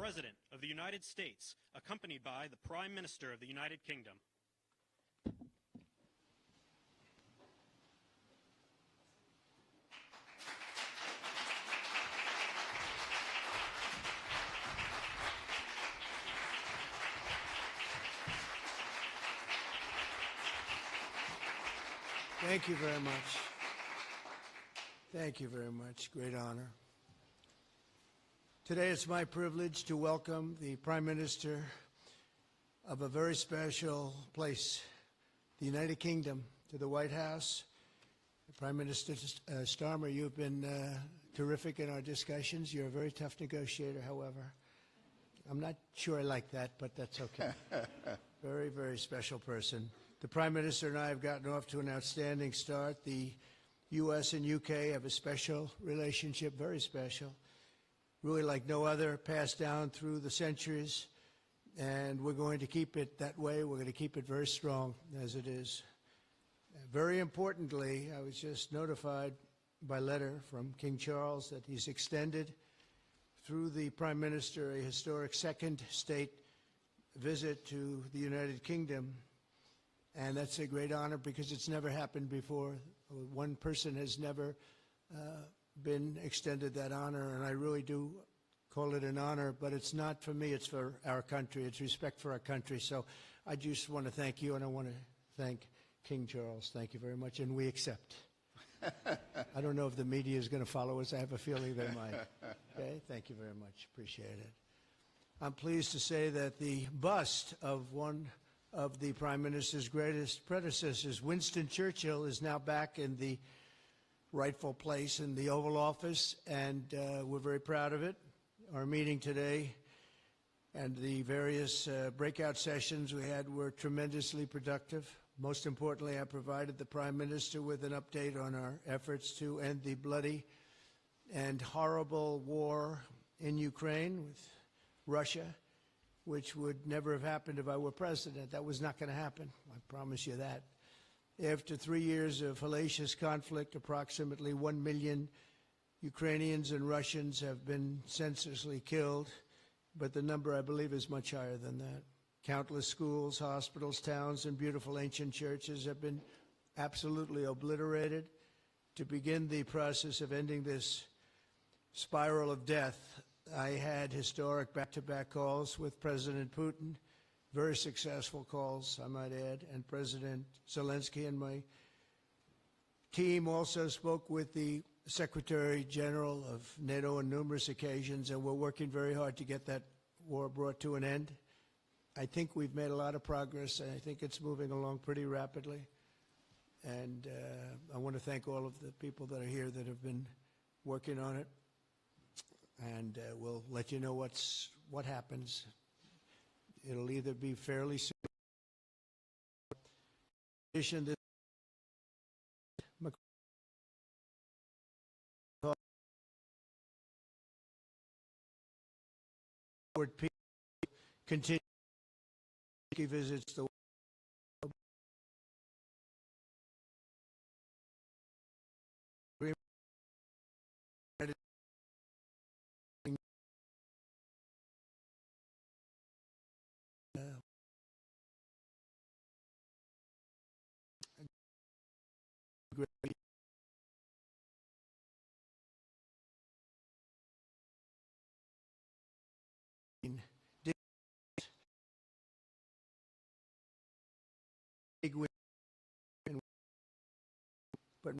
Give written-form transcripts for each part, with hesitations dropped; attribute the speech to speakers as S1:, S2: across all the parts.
S1: President of the United States, accompanied by the Prime Minister of the United Kingdom.
S2: Thank you very much. Thank you very much. Great honor. Today it's my privilege to welcome the Prime Minister of a very special place, the United Kingdom, to the White House. Prime Minister Starmer, you've been terrific in our discussions. You're a very tough negotiator, however. I'm not sure I like that, but that's okay. Very, very special person. The Prime Minister and I have gotten off to an outstanding start. The U.S. and U.K. have a special relationship, very special, really like no other, passed down through the centuries, and we're going to keep it that way. We're going to keep it very strong as it is. Very importantly, I was just notified by letter from King Charles that he's extended through the Prime Minister a historic second state visit to the United Kingdom. And that's a great honor because it's never happened before. One person has never been extended that honor, and I really do call it an honor, but it's not for me, it's for our country. It's respect for our country. So I just want to thank you, and I want to thank King Charles. Thank you very much, and we accept. I don't know if the media is going to follow us. I have a feeling they might. Okay, thank you very much. Appreciate it. I'm pleased to say that the bust of one of the Prime Minister's greatest predecessors, Winston Churchill, is now back in the rightful place in the Oval Office, and we're very proud of it. Our meeting today and the various breakout sessions we had were tremendously productive. Most importantly, I provided the Prime Minister with an update on our efforts to end the bloody and horrible war in Ukraine with Russia, which would never have happened if I were president. That was not going to happen. I promise you that. After 3 years of hellacious conflict, approximately 1 million Ukrainians and Russians have been senselessly killed, but the number, I believe, is much higher than that. Countless schools, hospitals, towns, and beautiful ancient churches have been absolutely obliterated. To begin the process of ending this spiral of death, I had historic back-to-back calls with President Putin, very successful calls, I might add, and President Zelensky, and my team also spoke with the Secretary General of NATO on numerous occasions, and we're working very hard to get that war brought to an end. I think we've made a lot of progress, and I think it's moving along pretty rapidly. And I want to thank all of the people that are here that have been working on it. And we'll let you know what happens. It'll either be fairly soon. In addition, this continue visits the big win, but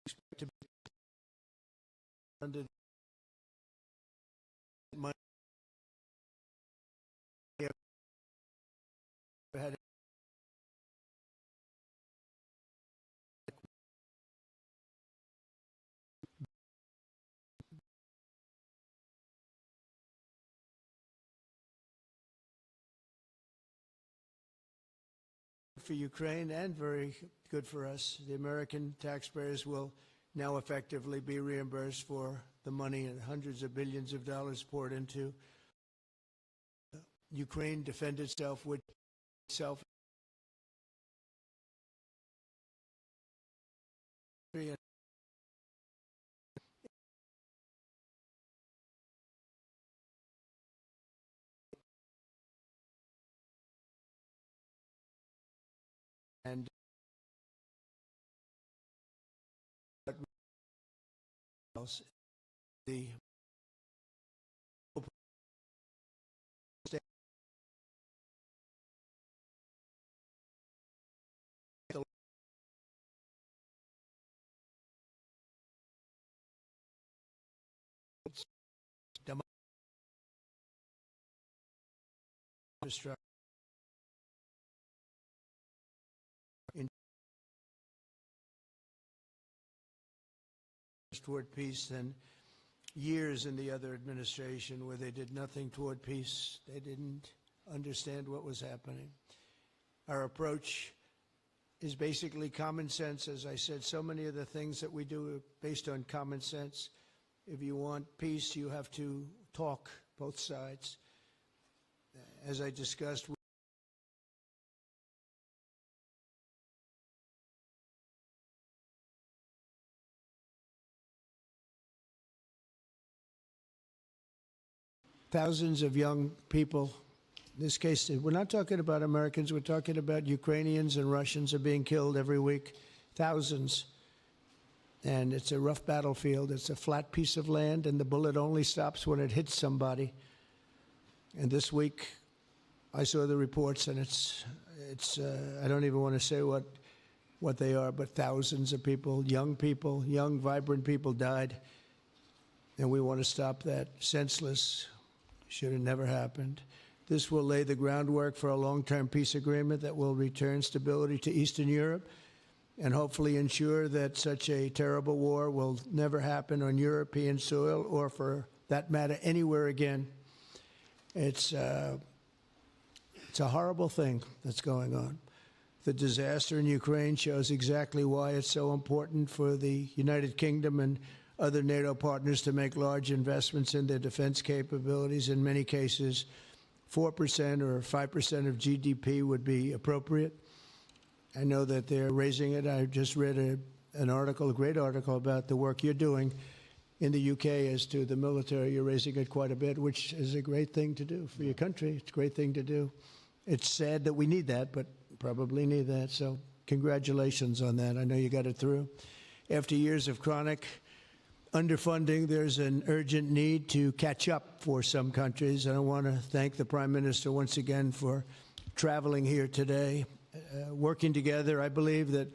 S2: expect to be under money had for Ukraine and very good for us. The American taxpayers will now effectively be reimbursed for the money and hundreds of billions of dollars poured into Ukraine, defend itself with itself. and the infrastructure toward peace than years in the other administration where they did nothing toward peace. They didn't understand what was happening. Our approach is basically common sense. As I said, so many of the things that we do are based on common sense. If you want peace, you have to talk both sides. As I discussed, thousands of young people, in this case, we're not talking about Americans, we're talking about Ukrainians and Russians are being killed every week, thousands. And it's a rough battlefield. It's a flat piece of land, and the bullet only stops when it hits somebody. And this week, I saw the reports, and it's I don't even want to say what they are, but thousands of people, young, vibrant people died. And we want to stop that. Senseless. Should have never happened. This will lay the groundwork for a long-term peace agreement that will return stability to Eastern Europe and hopefully ensure that such a terrible war will never happen on European soil or, for that matter, anywhere again. It's a horrible thing that's going on. The disaster in Ukraine shows exactly why it's so important for the United Kingdom and other NATO partners to make large investments in their defense capabilities. In many cases, 4% or 5% of GDP would be appropriate. I know that they're raising it. I just read an article, a great article, about the work you're doing in the UK as to the military. You're raising it quite a bit, which is a great thing to do for your country. It's a great thing to do. It's sad that we need that, but probably need that. So congratulations on that. I know you got it through. After years of chronic underfunding, there's an urgent need to catch up for some countries. And I want to thank the Prime Minister once again for traveling here today. Working together, I believe that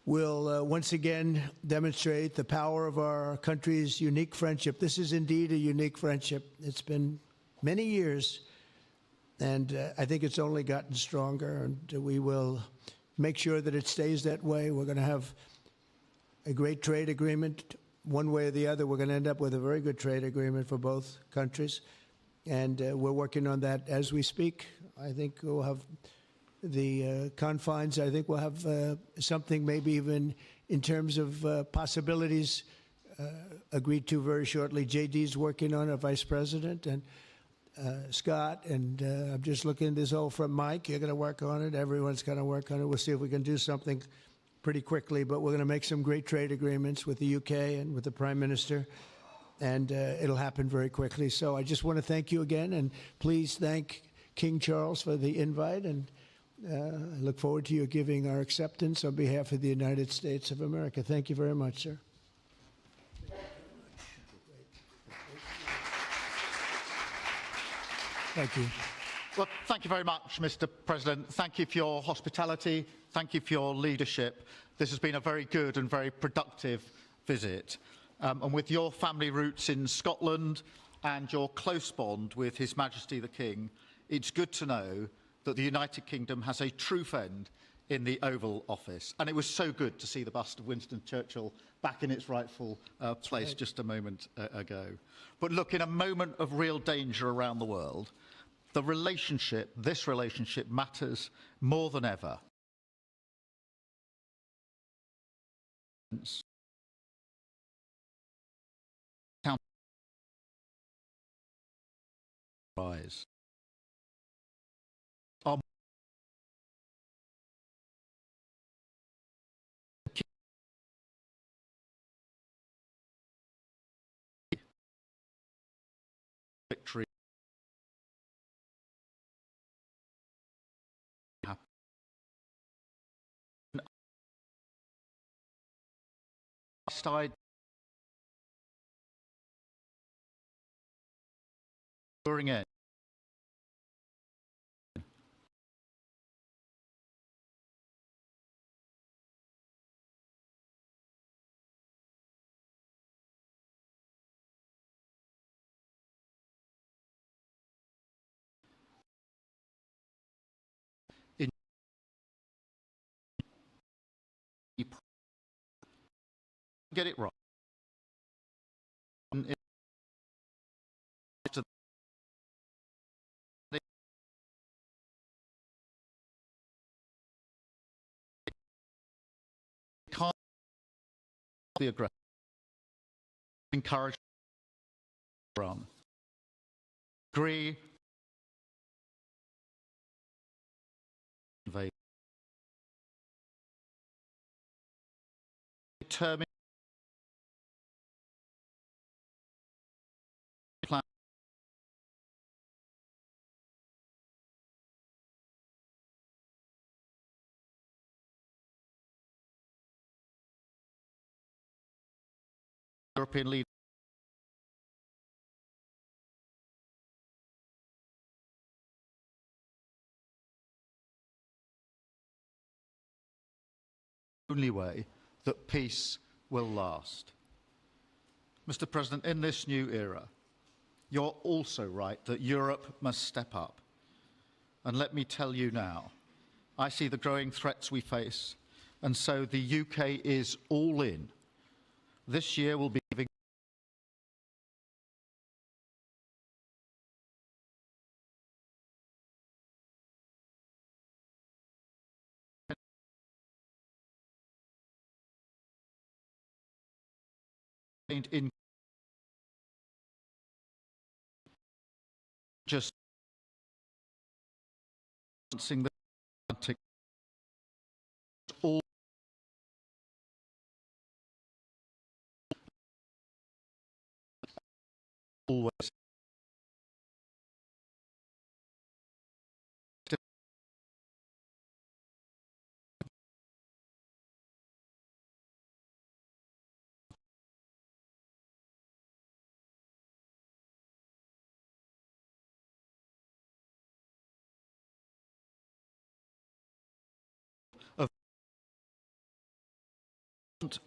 S2: we'll once again demonstrate the power of our country's unique friendship. This is indeed a unique friendship. It's been many years, and I think it's only gotten stronger, and we will make sure that it stays that way. We're going to have a great trade agreement. One way or the other, we're going to end up with a very good trade agreement for both countries, and we're working on that as we speak. I think we'll have the confines. I think we'll have something maybe even in terms of possibilities agreed to very shortly. JD's working on it, Vice President, and Scott, and I'm just looking at this all from Mike. You're going to work on it. Everyone's going to work on it. We'll see if we can do something pretty quickly, but we're going to make some great trade agreements with the UK and with the Prime Minister, and it'll happen very quickly. So I just want to thank you again, and please thank King Charles for the invite, and I look forward to you giving our acceptance on behalf of the United States of America. Thank you very much, sir. Thank you.
S3: Well, thank you very much, Mr. President. Thank you for your hospitality. Thank you for your leadership. This has been a very good and very productive visit. And with your family roots in Scotland and your close bond with His Majesty the King, it's good to know that the United Kingdom has a true friend in the Oval Office. And it was so good to see the bust of Winston Churchill back in its rightful place just a moment ago. But look, in a moment of real danger around the world, this relationship matters more than ever. Rise. Our victory side during it. Get it right. Can't be aggressive. Encourage Iran. Agree. Determine plan. European leaders. Only way that peace will last. Mr. President, in this new era, you're also right that Europe must step up. And let me tell you now, I see the growing threats we face, and so the UK is all in. This year will be giving in just the Atlantic all always of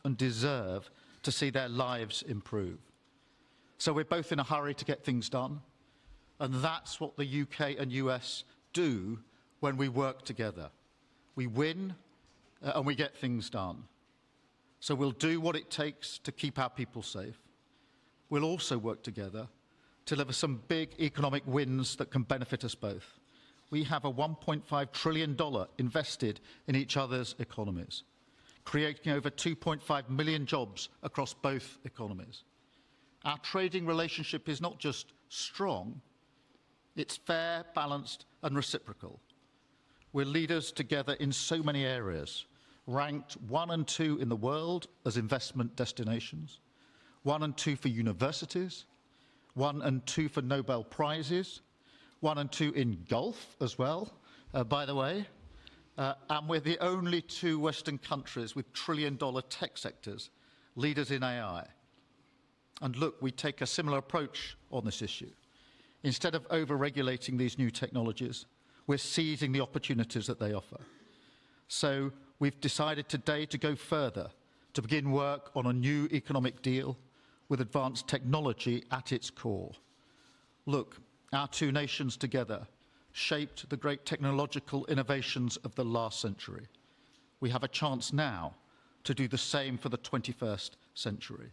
S3: and deserve to see their lives improve. So we're both in a hurry to get things done, and that's what the UK and US do when we work together. We win and we get things done. So we'll do what it takes to keep our people safe. We'll also work together to deliver some big economic wins that can benefit us both. We have a $1.5 trillion invested in each other's economies, creating over 2.5 million jobs across both economies. Our trading relationship is not just strong, it's fair, balanced and reciprocal. We're leaders together in so many areas, ranked 1 and 2 in the world as investment destinations, 1 and 2 for universities, 1 and 2 for Nobel Prizes, 1 and 2 in golf as well, by the way. And we're the only 2 Western countries with trillion-dollar tech sectors, leaders in AI. And look, we take a similar approach on this issue. Instead of over-regulating these new technologies, we're seizing the opportunities that they offer. So we've decided today to go further, to begin work on a new economic deal with advanced technology at its core. Look, our 2 nations together shaped the great technological innovations of the last century. We have a chance now to do the same for the 21st century.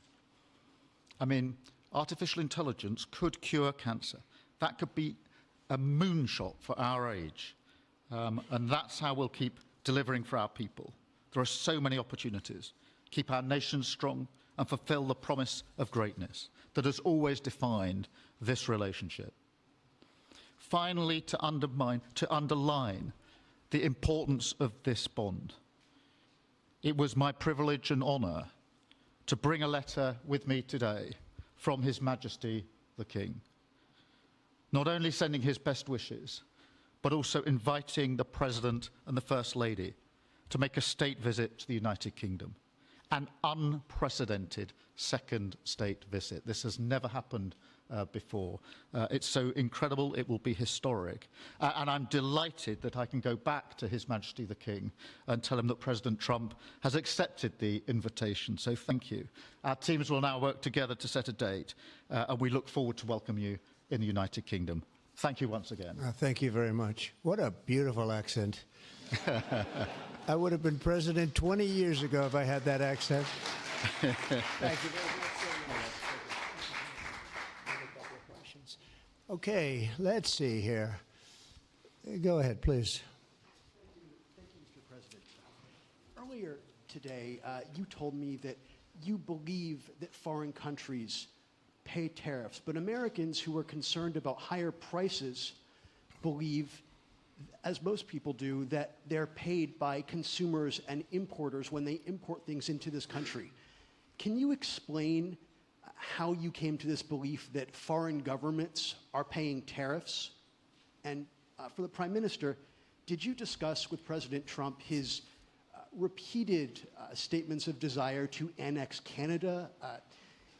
S3: I mean, artificial intelligence could cure cancer. That could be a moonshot for our age. And that's how we'll keep delivering for our people. There are so many opportunities. Keep our nation strong and fulfill the promise of greatness that has always defined this relationship. Finally, to underline the importance of this bond. It was my privilege and honour to bring a letter with me today from His Majesty the King, not only sending his best wishes, but also inviting the President and the First Lady to make a state visit to the United Kingdom, an unprecedented second state visit. This has never happened before. It's so incredible, it will be historic. And I'm delighted that I can go back to His Majesty the King and tell him that President Trump has accepted the invitation. So thank you. Our teams will now work together to set a date, and we look forward to welcome you in the United Kingdom. Thank you once again.
S2: Thank you very much. What a beautiful accent. I would have been president 20 years ago if I had that accent. Thank you very much. Okay, let's see here. Go ahead, please.
S4: Thank you, Mr. President. Earlier today, you told me that you believe that foreign countries pay tariffs, but Americans who are concerned about higher prices believe, as most people do, that they're paid by consumers and importers when they import things into this country. Can you explain how you came to this belief that foreign governments are paying tariffs? And for the Prime Minister, did you discuss with President Trump his repeated statements of desire to annex Canada?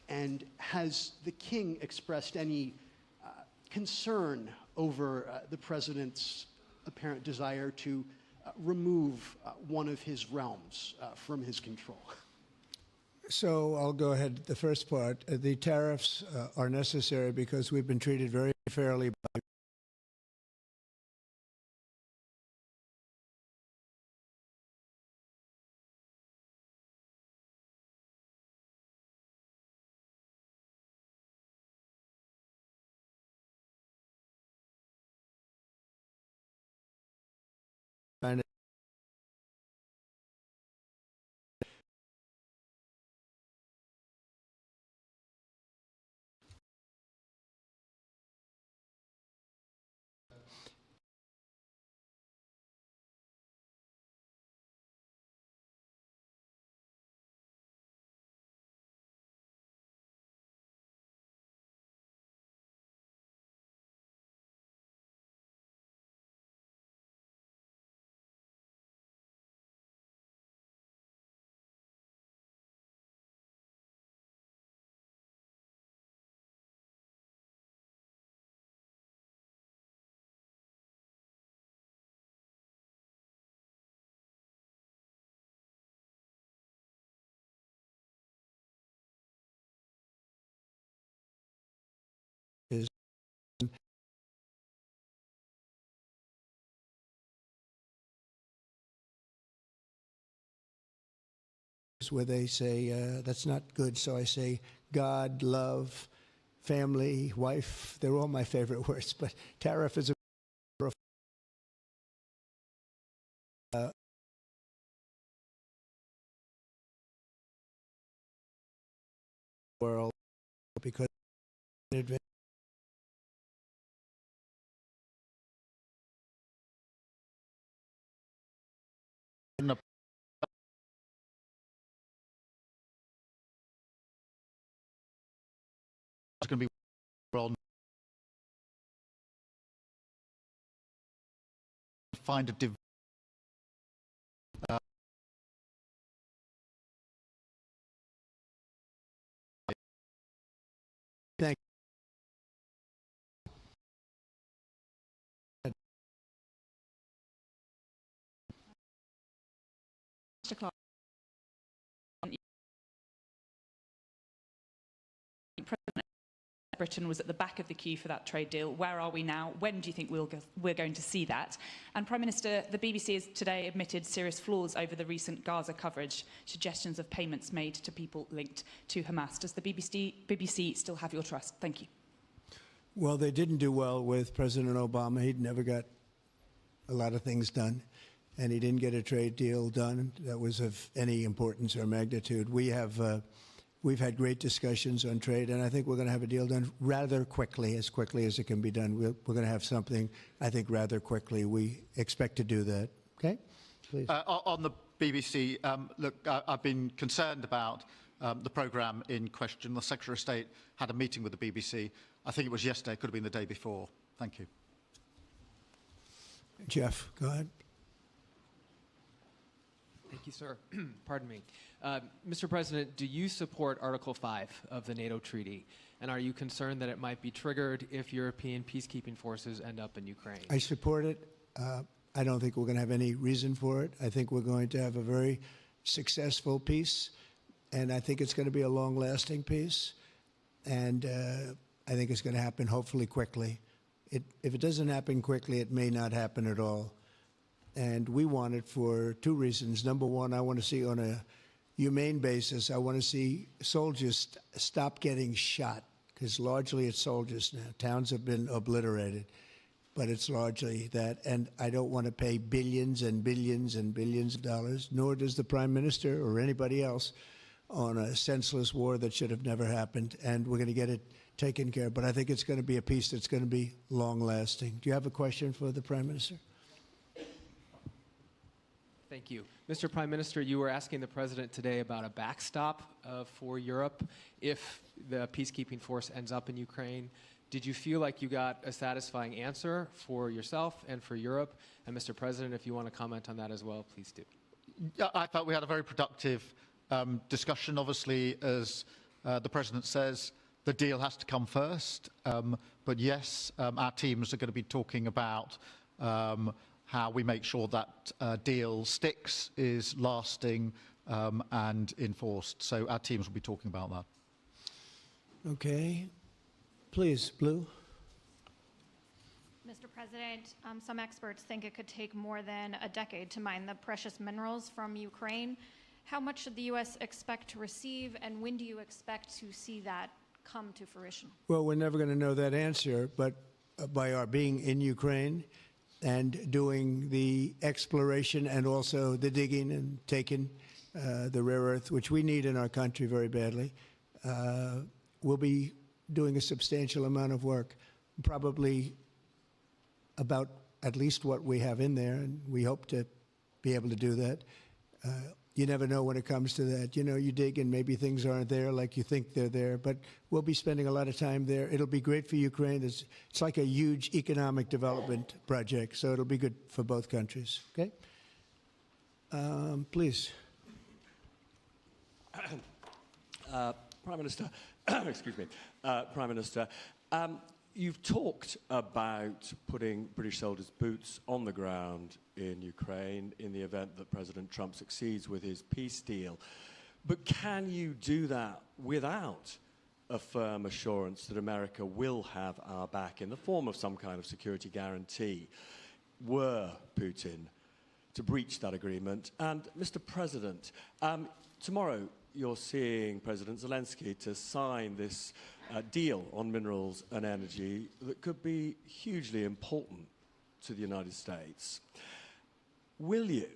S4: And has the King expressed any concern over the President's apparent desire to remove one of his realms from his control?
S2: So I'll go ahead. The first part, the tariffs are necessary because we've been treated very fairly by where they say, that's not good. So I say God, love, family, wife. They're all my favorite words, but tariff is a world because
S3: It's going to be well find a
S2: thank
S5: Mr. Clark, President Britain was at the back of the queue for that trade deal. Where are we now? When do you think we're going to see that? And Prime Minister, the BBC has today admitted serious flaws over the recent Gaza coverage, suggestions of payments made to people linked to Hamas. Does the BBC still have your trust? Thank you.
S2: Well, they didn't do well with President Obama. He'd never got a lot of things done, and he didn't get a trade deal done that was of any importance or magnitude. We've had great discussions on trade, and I think we're going to have a deal done rather quickly as it can be done. We're going to have something, I think, rather quickly. We expect to do that. Okay? Please.
S3: On the BBC, look, I've been concerned about the programme in question. The Secretary of State had a meeting with the BBC. I think it was yesterday, it could have been the day before. Thank you.
S2: Jeff, go ahead.
S6: Thank you, sir. Pardon me. Mr. President, do you support Article 5 of the NATO treaty? And are you concerned that it might be triggered if European peacekeeping forces end up in Ukraine?
S2: I support it. I don't think we're going to have any reason for it. I think we're going to have a very successful peace, and I think it's going to be a long-lasting peace. And I think it's going to happen hopefully quickly. If it doesn't happen quickly, it may not happen at all. And we want it for two reasons. Number one, I want to see on a humane basis, I want to see soldiers stop getting shot, because largely it's soldiers now. Towns have been obliterated, but it's largely that. And I don't want to pay billions and billions and billions of dollars, nor does the Prime Minister or anybody else, on a senseless war that should have never happened. And we're going to get it taken care of. But I think it's going to be a peace that's going to be long-lasting. Do you have a question for the Prime Minister?
S6: Thank you. Mr. Prime Minister, you were asking the President today about a backstop for Europe if the peacekeeping force ends up in Ukraine. Did you feel like you got a satisfying answer for yourself and for Europe? And Mr. President, if you want to comment on that as well, please do.
S3: Yeah, I thought we had a very productive discussion. Obviously, as the President says, the deal has to come first. But yes, our teams are going to be talking about how we make sure that deal sticks, is lasting and enforced. So our teams will be talking about that.
S2: Okay. Please, Blue.
S7: Mr. President, some experts think it could take more than a decade to mine the precious minerals from Ukraine. How much should the U.S. expect to receive, and when do you expect to see that come to fruition? Well, we're never going to know that answer, but by our being in Ukraine and doing the exploration and also the digging and taking the rare earth, which we need in our country very badly, we'll be doing a substantial amount of work, probably about at least what we have in there, and we hope to be able to do that. You never know when it comes to that. You know, you dig and maybe things aren't there like you think they're there, but we'll be spending a lot of time there. It'll be great for Ukraine. It's like a huge economic development project, so it'll be good for both countries. Okay? Please.
S8: Prime Minister, excuse me, Prime Minister, you've talked about putting British soldiers' boots on the ground in Ukraine in the event that President Trump succeeds with his peace deal. But can you do that without a firm assurance that America will have our back in the form of some kind of security guarantee were Putin to breach that agreement? And Mr. President, tomorrow you're seeing President Zelensky to sign this deal on minerals and energy that could be hugely important to the United States. Will you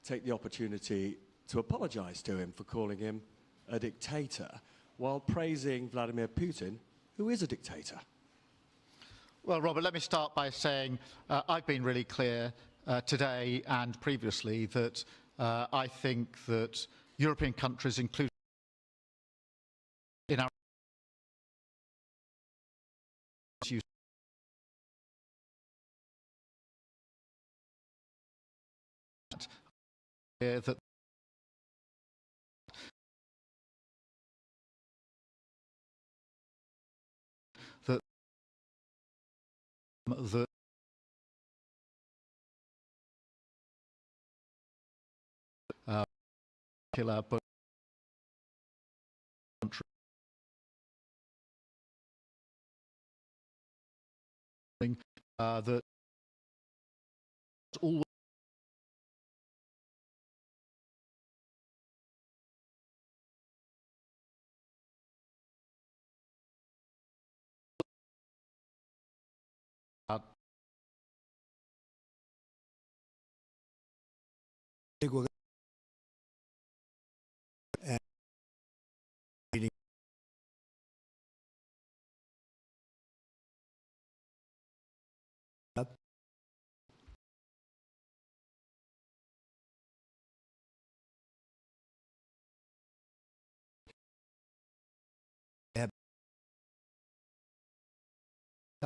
S8: take the opportunity to apologize to him for calling him a dictator while praising Vladimir Putin, who is a dictator?
S3: Well, Robert, let me start by saying I've been really clear today and previously that I think that European countries, including in our that the killer but country that always
S2: think we're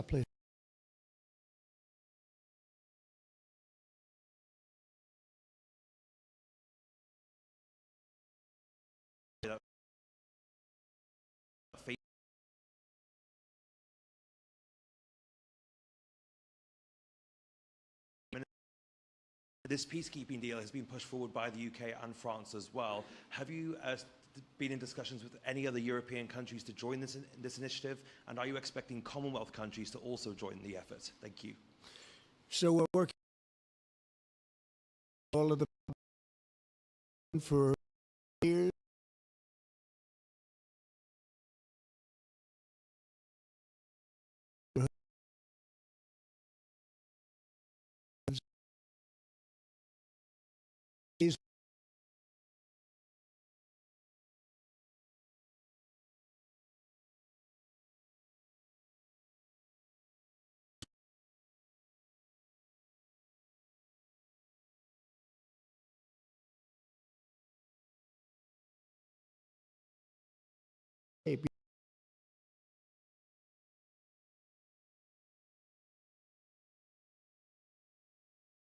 S2: please.
S9: This peacekeeping deal has been pushed forward by the UK and France as well. Have you been in discussions with any other European countries to join this initiative? And are you expecting Commonwealth countries to also join the effort? Thank you.
S2: So we're working all of the for years.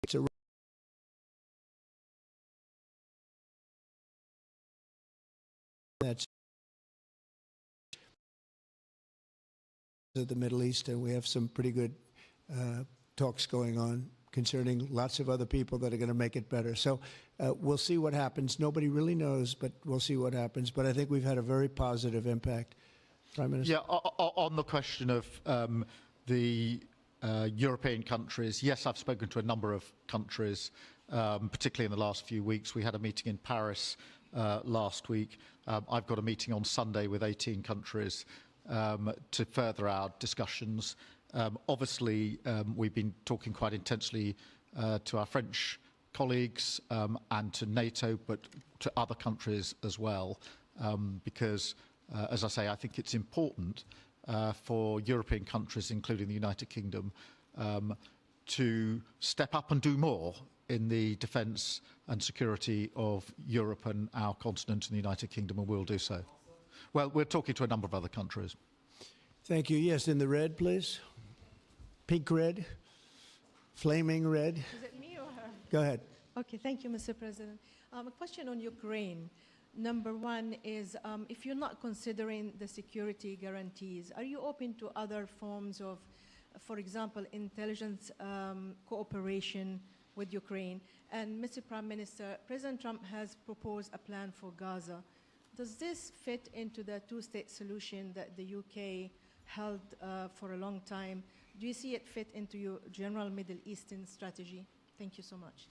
S2: It's a that's the Middle East, and we have some pretty good talks going on concerning lots of other people that are going to make it better. So we'll see what happens. Nobody really knows, but we'll see what happens. But I think we've had a very positive impact. Prime Minister?
S3: Yeah, on the question of the European countries, yes, I've spoken to a number of countries, particularly in the last few weeks. We had a meeting in Paris last week. I've got a meeting on Sunday with 18 countries to further our discussions. Obviously, we've been talking quite intensely to our French colleagues and to NATO, but to other countries as well, because, as I say, I think it's important for European countries, including the United Kingdom, to step up and do more in the defence and security of Europe and our continent and the United Kingdom, and we'll do so. Well, we're talking to a number of other countries.
S2: Thank you. Yes, in the red, please. Pink red, flaming red.
S10: Is it me or her?
S2: Go ahead.
S10: Okay, thank you, Mr. President. A question on Ukraine. Number one is, if you're not considering the security guarantees, are you open to other forms of, for example, intelligence cooperation with Ukraine? And Mr. Prime Minister, President Trump has proposed a plan for Gaza. Does this fit into the two-state solution that the UK held for a long time? Do you see it fit into your general Middle Eastern strategy? Thank you so much.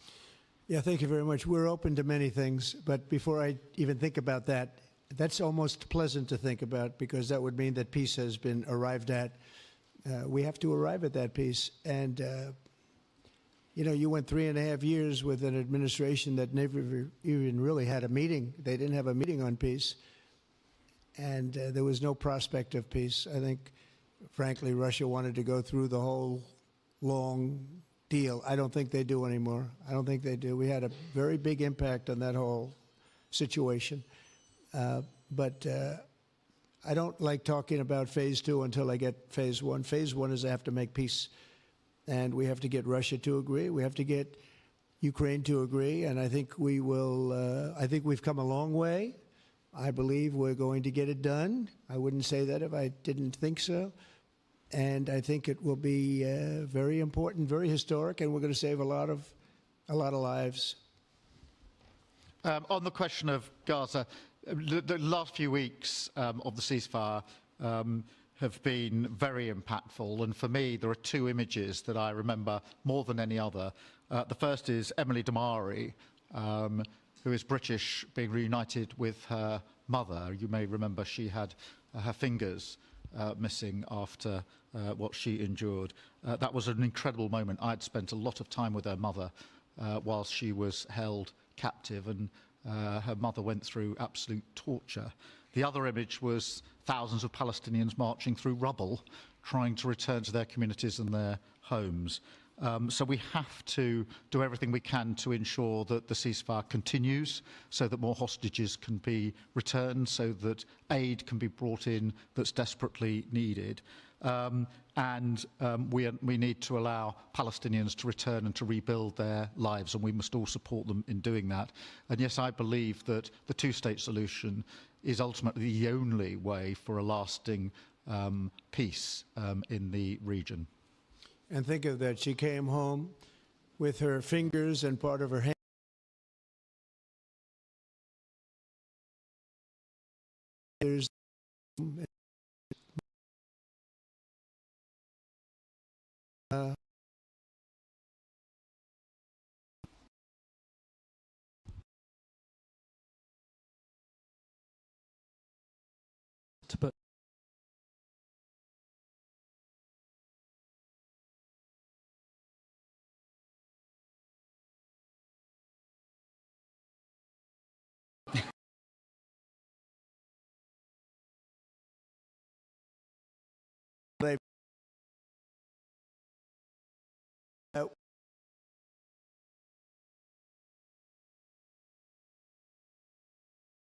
S2: Yeah, thank you very much. We're open to many things, but before I even think about that, that's almost pleasant to think about, because that would mean that peace has been arrived at. We have to arrive at that peace. And, you know, you went 3.5 years with an administration that never even really had a meeting. They didn't have a meeting on peace. And there was no prospect of peace. I think, frankly, Russia wanted to go through the whole long deal. I don't think they do anymore. I don't think they do. We had a very big impact on that whole situation. But I don't like talking about phase 2 until I get phase 1. Phase 1 is I have to make peace. And we have to get Russia to agree. We have to get Ukraine to agree. And I think we will, I think we've come a long way. I believe we're going to get it done. I wouldn't say that if I didn't think so. And I think it will be very important, very historic, and we're going to save a lot of lives.
S3: On the question of Gaza, the last few weeks of the ceasefire have been very impactful, and for me there are two images that I remember more than any other. The first is Emily Damari, who is British, being reunited with her mother. You may remember she had her fingers missing after what she endured. That was an incredible moment. I'd spent a lot of time with her mother whilst she was held captive, and her mother went through absolute torture. The other image was thousands of Palestinians marching through rubble, trying to return to their communities and their homes. So we have to do everything we can to ensure that the ceasefire continues, so that more hostages can be returned, so that aid can be brought in that's desperately needed. We need to allow Palestinians to return and to rebuild their lives, and we must all support them in doing that. And yes, I believe that the two-state solution is ultimately the only way for a lasting peace in the region.
S2: And think of that. She came home with her fingers and part of her hand. There's
S6: To put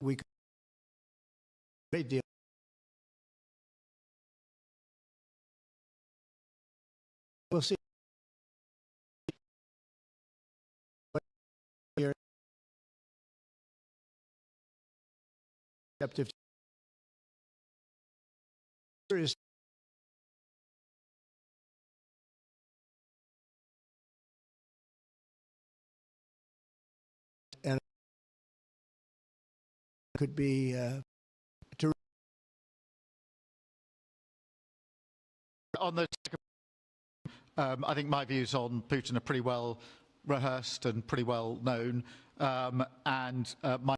S2: we could great deal. We'll see. Here, receptive is and could be
S3: On the I think my views on Putin are pretty well rehearsed and pretty well known, and my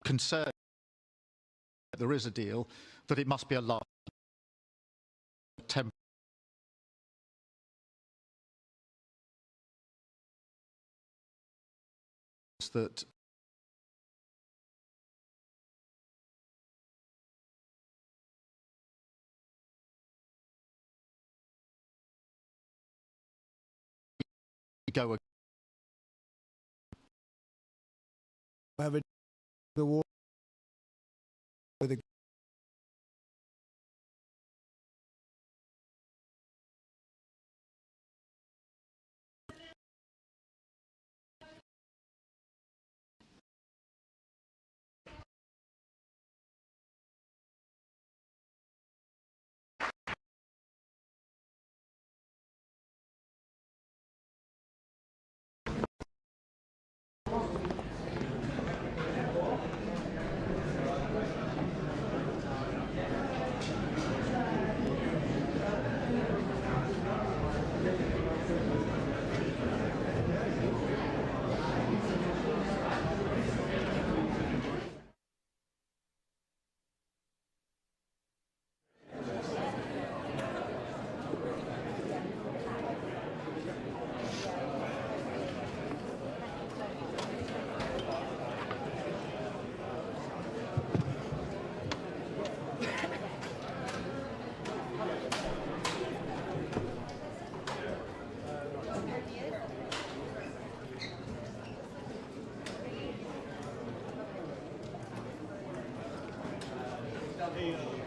S3: concern that there is a deal, that it must be a large that go
S2: have the war with a
S1: Hey,